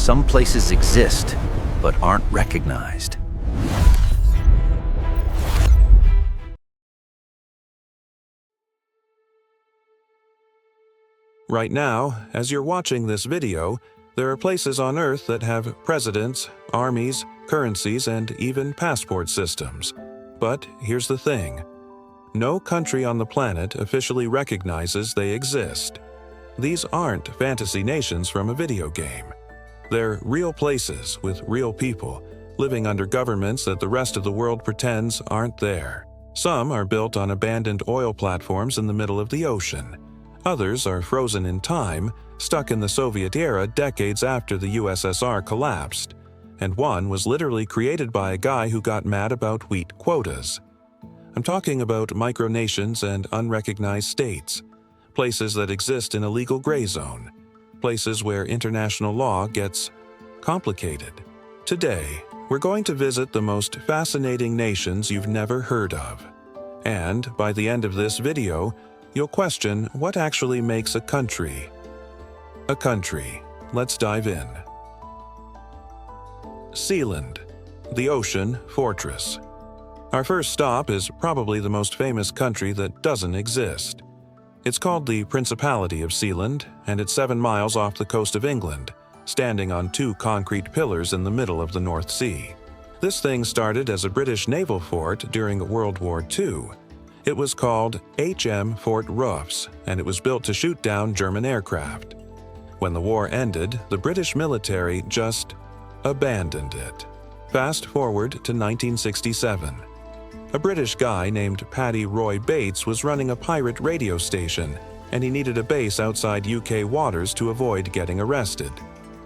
Some places exist, but aren't recognized. Right now, as you're watching this video, there are places on Earth that have presidents, armies, currencies, and even passport systems. But here's the thing. No country on the planet officially recognizes they exist. These aren't fantasy nations from a video game. They're real places with real people, living under governments that the rest of the world pretends aren't there. Some are built on abandoned oil platforms in the middle of the ocean. Others are frozen in time, stuck in the Soviet era decades after the USSR collapsed. And one was literally created by a guy who got mad about wheat quotas. I'm talking about micronations and unrecognized states, places that exist in a legal gray zone, places where international law gets complicated. Today, we're going to visit the most fascinating nations you've never heard of. And by the end of this video, you'll question what actually makes a country. A country. Let's dive in. Sealand, the ocean fortress. Our first stop is probably the most famous country that doesn't exist. It's called the Principality of Sealand, and it's 7 miles off the coast of England, standing on 2 concrete pillars in the middle of the North Sea. This thing started as a British naval fort during World War II. It was called HM Fort Roufs, and it was built to shoot down German aircraft. When the war ended, the British military just abandoned it. Fast forward to 1967. A British guy named Paddy Roy Bates was running a pirate radio station, and he needed a base outside UK waters to avoid getting arrested.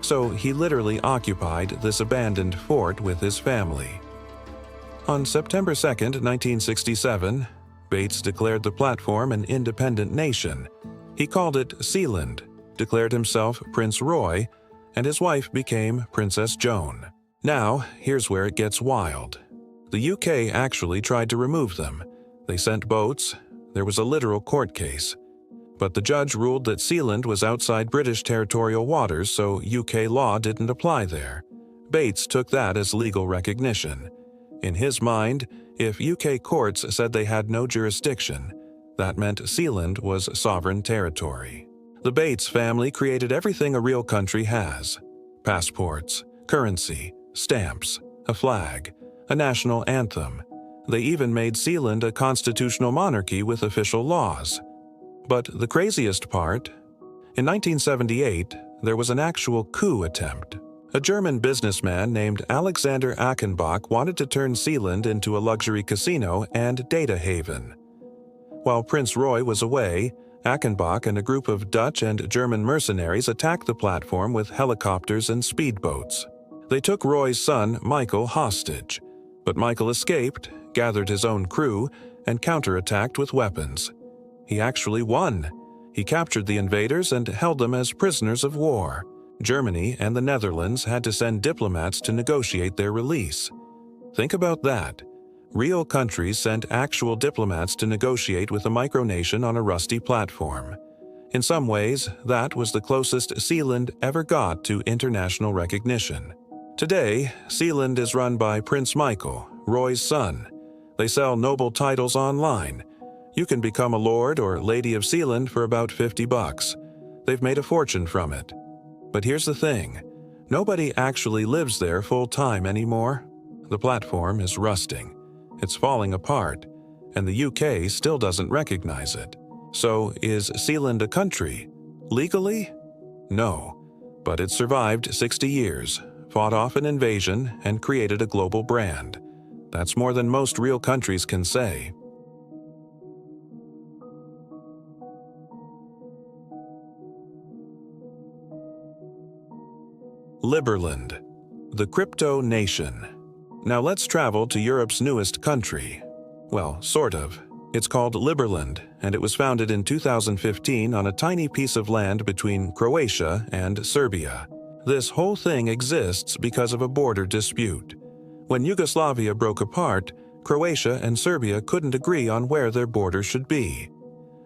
So he literally occupied this abandoned fort with his family. On September 2, 1967, Bates declared the platform an independent nation. He called it Sealand, declared himself Prince Roy, and his wife became Princess Joan. Now, here's where it gets wild. The UK actually tried to remove them. They sent boats. There was a literal court case. But the judge ruled that Sealand was outside British territorial waters, so UK law didn't apply there. Bates took that as legal recognition. In his mind, if UK courts said they had no jurisdiction, that meant Sealand was sovereign territory. The Bates family created everything a real country has: passports, currency, stamps, a flag, a national anthem. They even made Sealand a constitutional monarchy with official laws. But the craziest part? In 1978, there was an actual coup attempt. A German businessman named Alexander Achenbach wanted to turn Sealand into a luxury casino and data haven. While Prince Roy was away, Achenbach and a group of Dutch and German mercenaries attacked the platform with helicopters and speedboats. They took Roy's son, Michael, hostage, but Michael escaped, gathered his own crew, and counterattacked with weapons. He actually won. He captured the invaders and held them as prisoners of war. Germany and the Netherlands had to send diplomats to negotiate their release. Think about that. Real countries sent actual diplomats to negotiate with a micronation on a rusty platform. In some ways, that was the closest Sealand ever got to international recognition. Today, Sealand is run by Prince Michael, Roy's son. They sell noble titles online. You can become a lord or lady of Sealand for about $50. They've made a fortune from it. But here's the thing. Nobody actually lives there full-time anymore. The platform is rusting. It's falling apart, and the UK still doesn't recognize it. So, is Sealand a country? Legally? No. But it survived 60 years, fought off an invasion, and created a global brand. That's more than most real countries can say. Liberland, the crypto nation. Now let's travel to Europe's newest country. Well, sort of. It's called Liberland, and it was founded in 2015 on a tiny piece of land between Croatia and Serbia. This whole thing exists because of a border dispute. When Yugoslavia broke apart, Croatia and Serbia couldn't agree on where their border should be.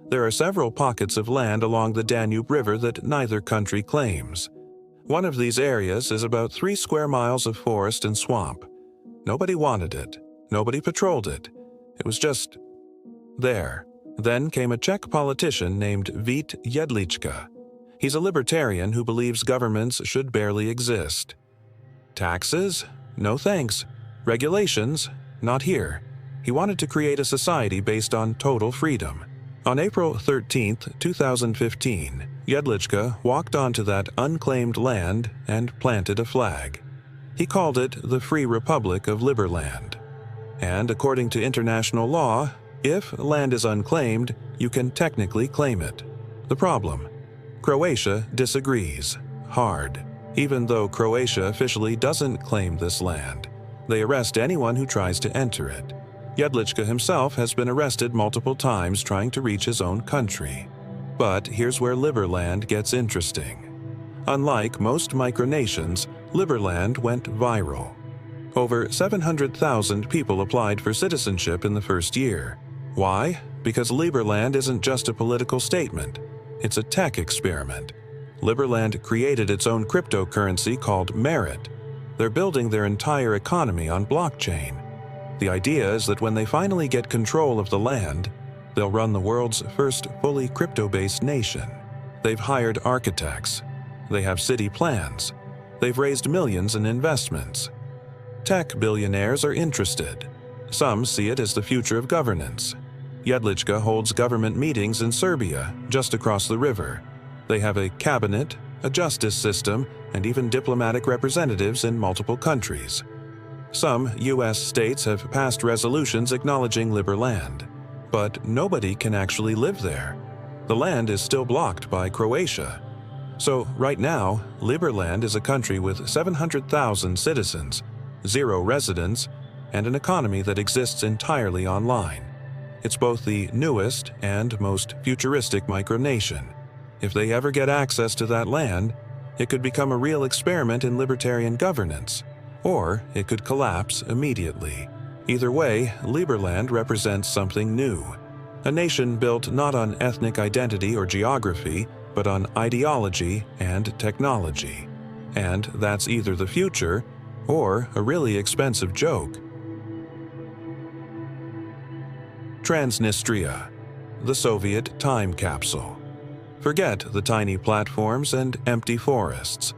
There are several pockets of land along the Danube River that neither country claims. One of these areas is about 3 square miles of forest and swamp. Nobody wanted it. Nobody patrolled it. It was just there. Then came a Czech politician named Vít Jedlička. He's a libertarian who believes governments should barely exist. Taxes? No thanks. Regulations? Not here. He wanted to create a society based on total freedom. On April 13, 2015, Jedlička walked onto that unclaimed land and planted a flag. He called it the Free Republic of Liberland. And according to international law, if land is unclaimed, you can technically claim it. The problem? Croatia disagrees. Hard. Even though Croatia officially doesn't claim this land, they arrest anyone who tries to enter it. Jedlička himself has been arrested multiple times trying to reach his own country. But here's where Liberland gets interesting. Unlike most micronations, Liberland went viral. Over 700,000 people applied for citizenship in the first year. Why? Because Liberland isn't just a political statement. It's a tech experiment. Liberland created its own cryptocurrency called Merit. They're building their entire economy on blockchain. The idea is that when they finally get control of the land, they'll run the world's first fully crypto-based nation. They've hired architects. They have city plans. They've raised millions in investments. Tech billionaires are interested. Some see it as the future of governance. Jedlička holds government meetings in Serbia, just across the river. They have a cabinet, a justice system, and even diplomatic representatives in multiple countries. Some U.S. states have passed resolutions acknowledging Liberland, but nobody can actually live there. The land is still blocked by Croatia. So right now, Liberland is a country with 700,000 citizens, 0 residents, and an economy that exists entirely online. It's both the newest and most futuristic micronation. If they ever get access to that land, it could become a real experiment in libertarian governance, or it could collapse immediately. Either way, Liberland represents something new. A nation built not on ethnic identity or geography, but on ideology and technology. And that's either the future or a really expensive joke. Transnistria, the Soviet time capsule. Forget the tiny platforms and empty forests.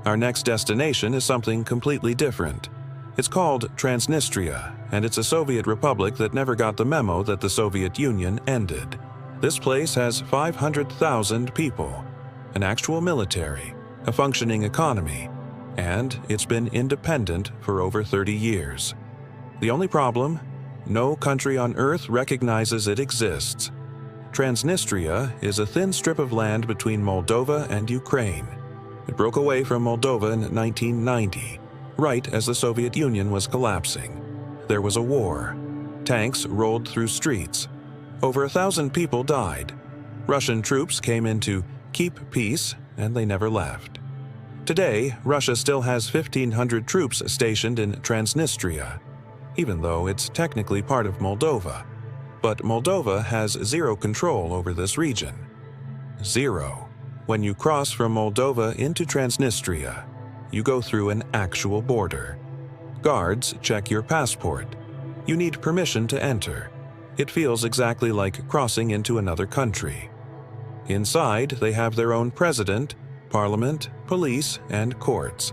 Our next destination is something completely different. It's called Transnistria, and it's a Soviet republic that never got the memo that the Soviet Union ended. This place has 500,000 people, an actual military, a functioning economy, and it's been independent for over 30 years. The only problem? No country on Earth recognizes it exists. Transnistria is a thin strip of land between Moldova and Ukraine. It broke away from Moldova in 1990, right as the Soviet Union was collapsing. There was a war. Tanks rolled through streets. Over 1,000 people died. Russian troops came in to keep peace, and they never left. Today, Russia still has 1,500 troops stationed in Transnistria, even though it's technically part of Moldova. But Moldova has zero control over this region. Zero. When you cross from Moldova into Transnistria, you go through an actual border. Guards check your passport. You need permission to enter. It feels exactly like crossing into another country. Inside, they have their own president, parliament, police, and courts.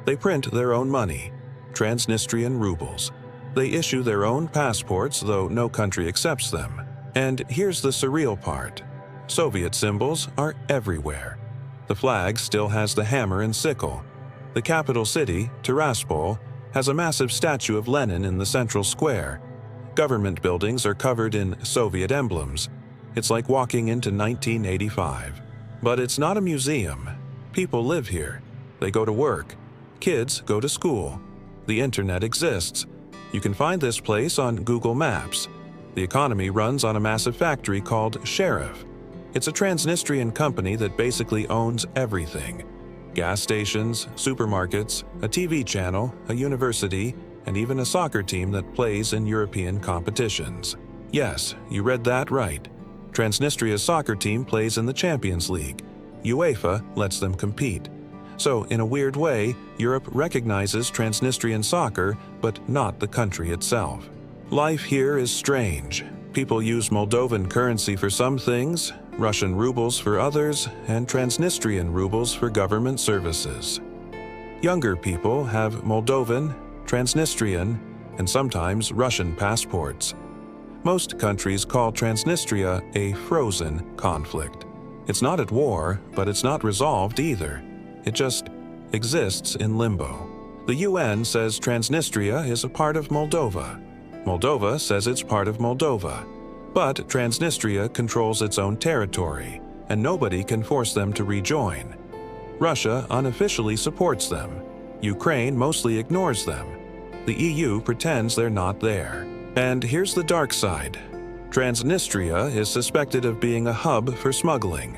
They print their own money, Transnistrian rubles. They issue their own passports, though no country accepts them. And here's the surreal part. Soviet symbols are everywhere. The flag still has the hammer and sickle. The capital city, Tiraspol, has a massive statue of Lenin in the central square. Government buildings are covered in Soviet emblems. It's like walking into 1985. But it's not a museum. People live here. They go to work. Kids go to school. The internet exists. You can find this place on Google Maps. The economy runs on a massive factory called Sheriff. It's a Transnistrian company that basically owns everything. Gas stations, supermarkets, a TV channel, a university, and even a soccer team that plays in European competitions. Yes, you read that right. Transnistria's soccer team plays in the Champions League. UEFA lets them compete. So, in a weird way, Europe recognizes Transnistrian soccer, but not the country itself. Life here is strange. People use Moldovan currency for some things, Russian rubles for others, and Transnistrian rubles for government services. Younger people have Moldovan, Transnistrian, and sometimes Russian passports. Most countries call Transnistria a frozen conflict. It's not at war, but it's not resolved either. It just exists in limbo. The UN says Transnistria is a part of Moldova. Moldova says it's part of Moldova. But Transnistria controls its own territory, and nobody can force them to rejoin. Russia unofficially supports them. Ukraine mostly ignores them. The EU pretends they're not there. And here's the dark side. Transnistria is suspected of being a hub for smuggling.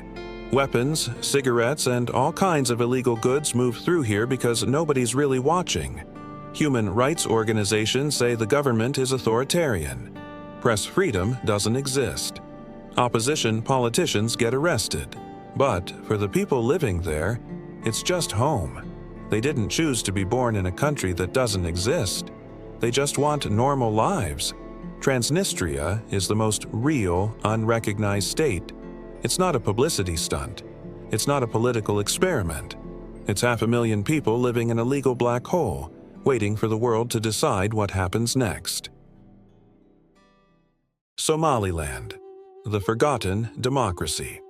Weapons, cigarettes, and all kinds of illegal goods move through here because nobody's really watching. Human rights organizations say the government is authoritarian. Press freedom doesn't exist. Opposition politicians get arrested. But for the people living there, it's just home. They didn't choose to be born in a country that doesn't exist. They just want normal lives. Transnistria is the most real, unrecognized state. It's not a publicity stunt. It's not a political experiment. It's 500,000 people living in a legal black hole, waiting for the world to decide what happens next. Somaliland, the forgotten democracy.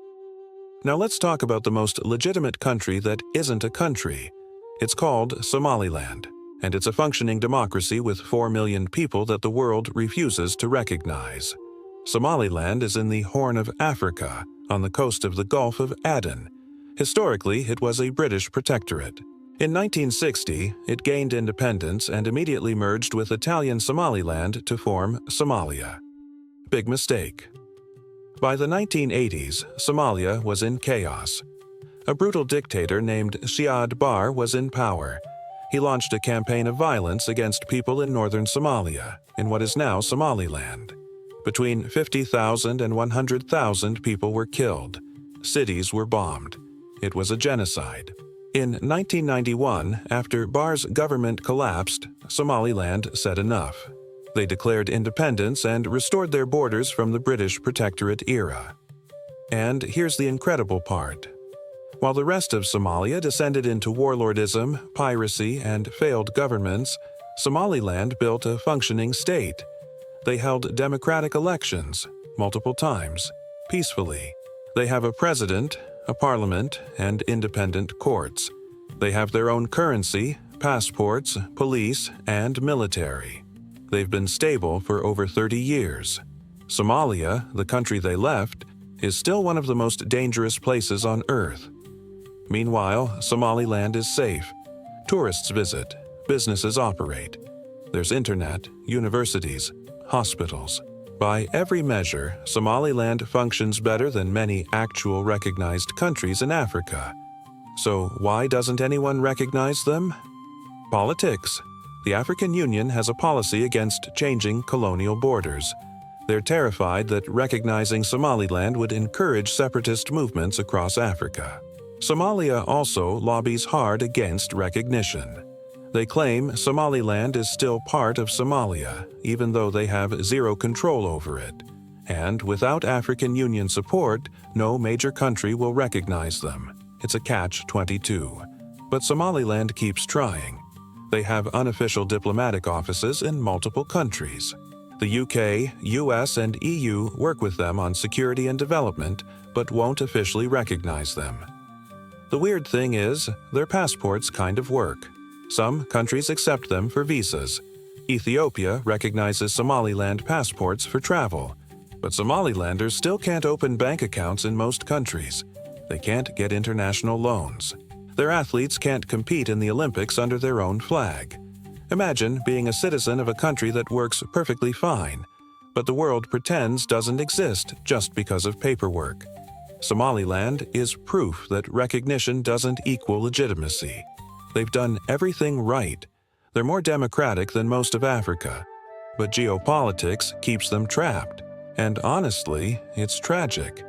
Now let's talk about the most legitimate country that isn't a country. It's called Somaliland, and it's a functioning democracy with 4 million people that the world refuses to recognize. Somaliland is in the Horn of Africa, on the coast of the Gulf of Aden. Historically, it was a British protectorate. In 1960, it gained independence and immediately merged with Italian Somaliland to form Somalia. Big mistake. By the 1980s, Somalia was in chaos. A brutal dictator named Siad Barre was in power. He launched a campaign of violence against people in northern Somalia, in what is now Somaliland. Between 50,000 and 100,000 people were killed. Cities were bombed. It was a genocide. In 1991, after Barre's government collapsed, Somaliland said enough. They declared independence and restored their borders from the British protectorate era. And here's the incredible part. While the rest of Somalia descended into warlordism, piracy, and failed governments, Somaliland built a functioning state. They held democratic elections, multiple times, peacefully. They have a president, a parliament, and independent courts. They have their own currency, passports, police, and military. They've been stable for over 30 years. Somalia, the country they left, is still one of the most dangerous places on Earth. Meanwhile, Somaliland is safe. Tourists visit, businesses operate. There's internet, universities, hospitals. By every measure, Somaliland functions better than many actual recognized countries in Africa. So why doesn't anyone recognize them? Politics. The African Union has a policy against changing colonial borders. They're terrified that recognizing Somaliland would encourage separatist movements across Africa. Somalia also lobbies hard against recognition. They claim Somaliland is still part of Somalia, even though they have zero control over it. And without African Union support, no major country will recognize them. It's a catch-22. But Somaliland keeps trying. They have unofficial diplomatic offices in multiple countries. The UK, US, and EU work with them on security and development, but won't officially recognize them. The weird thing is, their passports kind of work. Some countries accept them for visas. Ethiopia recognizes Somaliland passports for travel, but Somalilanders still can't open bank accounts in most countries. They can't get international loans. Their athletes can't compete in the Olympics under their own flag. Imagine being a citizen of a country that works perfectly fine, but the world pretends doesn't exist just because of paperwork. Somaliland is proof that recognition doesn't equal legitimacy. They've done everything right. They're more democratic than most of Africa. But geopolitics keeps them trapped. And honestly, it's tragic.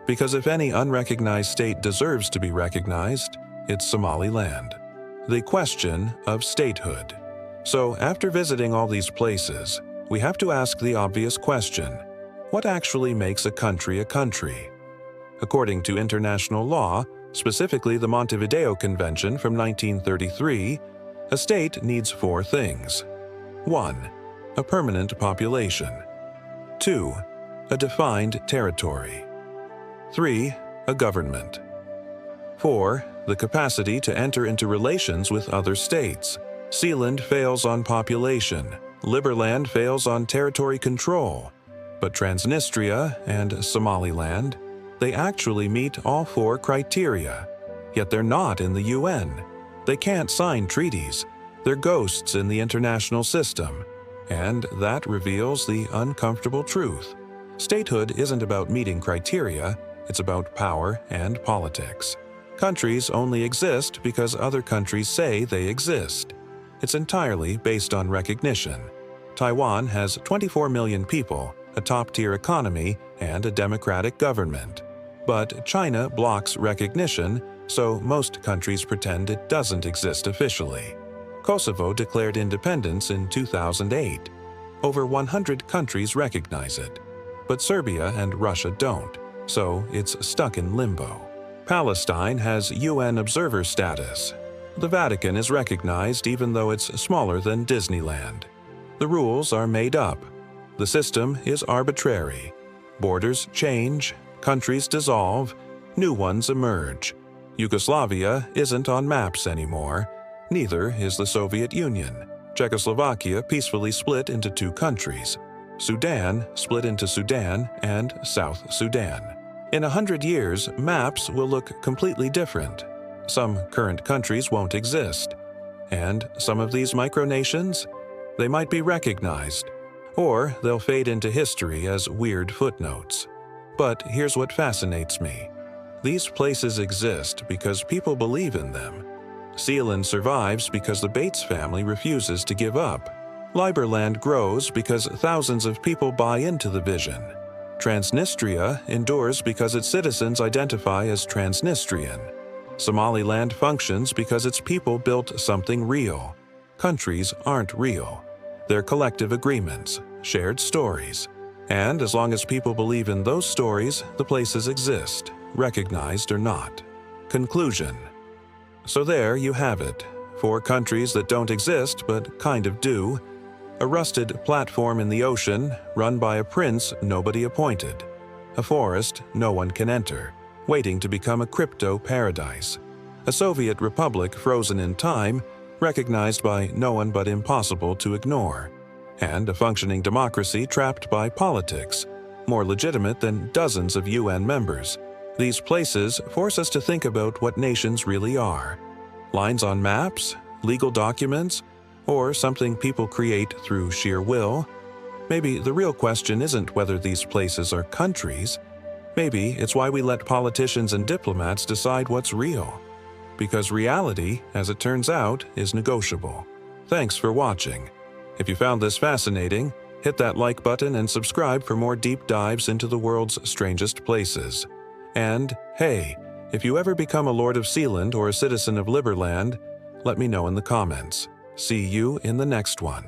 Because if any unrecognized state deserves to be recognized, It's Somaliland. The question of statehood. So after visiting all these places, we have to ask the obvious question: what actually makes a country a country? According to international law, specifically the Montevideo Convention from 1933, a state needs 4 things. 1. A permanent population. 2. A defined territory. 3. A government. 4. The capacity to enter into relations with other states. Sealand fails on population. Liberland fails on territory control. But Transnistria and Somaliland, they actually meet all 4 criteria. Yet they're not in the UN. They can't sign treaties. They're ghosts in the international system. And that reveals the uncomfortable truth. Statehood isn't about meeting criteria, it's about power and politics. Countries only exist because other countries say they exist. It's entirely based on recognition. Taiwan has 24 million people, a top-tier economy, and a democratic government. But China blocks recognition, so most countries pretend it doesn't exist officially. Kosovo declared independence in 2008. Over 100 countries recognize it. But Serbia and Russia don't, so it's stuck in limbo. Palestine has UN observer status. The Vatican is recognized even though it's smaller than Disneyland. The rules are made up. The system is arbitrary. Borders change, countries dissolve, new ones emerge. Yugoslavia isn't on maps anymore. Neither is the Soviet Union. Czechoslovakia peacefully split into 2 countries. Sudan split into Sudan and South Sudan. In 100 years, maps will look completely different. Some current countries won't exist. And some of these micronations, they might be recognized, or they'll fade into history as weird footnotes. But here's what fascinates me. These places exist because people believe in them. Sealand survives because the Bates family refuses to give up. Liberland grows because thousands of people buy into the vision. Transnistria endures because its citizens identify as Transnistrian. Somaliland functions because its people built something real. Countries aren't real. They're collective agreements, shared stories. And as long as people believe in those stories, the places exist, recognized or not. Conclusion. So there you have it. 4 countries that don't exist but kind of do. A rusted platform in the ocean, run by a prince nobody appointed. A forest no one can enter, waiting to become a crypto paradise. A Soviet republic frozen in time, recognized by no one but impossible to ignore. And a functioning democracy trapped by politics, more legitimate than dozens of UN members. These places force us to think about what nations really are. Lines on maps, legal documents, or something people create through sheer will. Maybe the real question isn't whether these places are countries. Maybe it's why we let politicians and diplomats decide what's real. Because reality, as it turns out, is negotiable. Thanks for watching. If you found this fascinating, hit that like button and subscribe for more deep dives into the world's strangest places. And, hey, if you ever become a Lord of Sealand or a citizen of Liberland, let me know in the comments. See you in the next one.